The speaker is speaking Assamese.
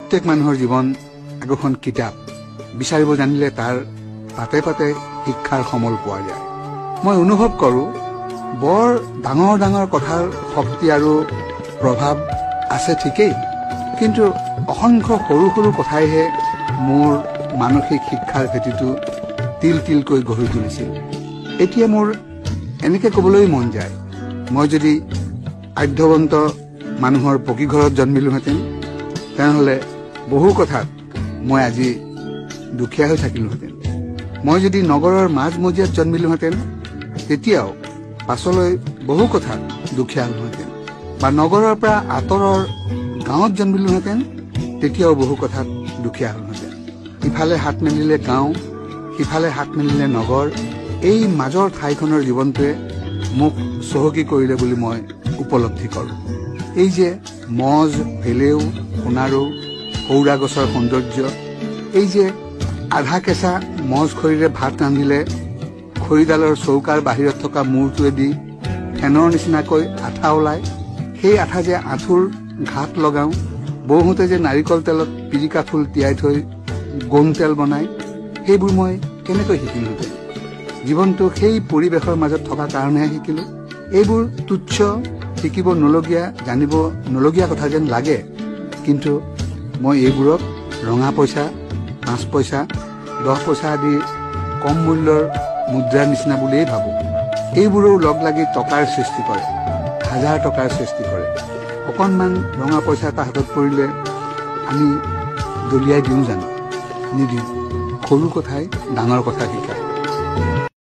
প্ৰত্যেক মানুহৰ জীৱন একোখন কিতাপ বিচাৰিব জানিলে তাৰ পাতে পাতে শিক্ষাৰ সমল পোৱা যায়। মই অনুভৱ কৰোঁ বৰ ডাঙৰ ডাঙৰ কথাৰ শক্তি আৰু প্ৰভাৱ আছে ঠিকেই, কিন্তু অসংখ্য সৰু সৰু কথাইহে মোৰ মানসিক শিক্ষাৰ ভেটিটো তিল তিলকৈ গঢ়ি তুলিছিল। এতিয়া মোৰ এনেকৈ ক'বলৈ মন যায়, মই যদি আধ্যৱন্ত মানুহৰ পকী ঘৰত জন্মিলোহেঁতেন তেনেহ'লে বহু কথাত মই আজি দুখীয়া হৈ থাকিলোহেঁতেন। মই যদি নগৰৰ মাজমজিয়াত জন্মিলোহেঁতেন তেতিয়াও পাছলৈ বহু কথাত দুখীয়া হলোহেঁতেন, বা নগৰৰ পৰা আঁতৰৰ গাঁৱত জন্মিলোহেঁতেন তেতিয়াও বহু কথাত দুখীয়া হলোহেঁতেন। ইফালে হাত মেলিলে গাঁও, সিফালে হাত মেলিলে নগৰ, এই মাজৰ ঠাইখনৰ জীৱনটোৱে মোক চহকী কৰিলে বুলি মই উপলব্ধি কৰোঁ। এই যে মজ, ভেলেউ, সোণাৰু, সৌৰা গছৰ সৌন্দৰ্য, এই যে আধা কেঁচা মজ খৰিৰে ভাত ৰান্ধিলে খৰিডালৰ চৌকাৰ বাহিৰত থকা মূৰটোৱেদি ফেনৰ নিচিনাকৈ আঠা ওলায়, সেই আঠা যে আঁঠুৰ ঘাট লগাওঁ, বৌহঁতে যে নাৰিকল তেলত পিৰিকা ফুল তিয়াই থৈ গোম তেল বনায়, সেইবোৰ মই কেনেকৈ শিকিলোহেঁতেন? জীৱনটো সেই পৰিৱেশৰ মাজত থকা কাৰণেহে শিকিলোঁ। এইবোৰ তুচ্ছ, শিকিব নলগীয়া, জানিব নলগীয়া কথা যেন লাগে, কিন্তু মই এইবোৰক ৰঙা পইচা, 5 পইচা, 10 পইচা আদি কম মূল্যৰ মুদ্ৰাৰ নিচিনা বুলিয়েই ভাবোঁ। এইবোৰো লগ লাগি টকাৰ সৃষ্টি কৰে, হাজাৰ টকাৰ সৃষ্টি কৰে। অকণমান ৰঙা পইচা এটা হাতত পৰিলে আমি দলিয়াই দিওঁ জানো? নিদিওঁ। সৰু কথাই ডাঙৰ কথা শিকায়।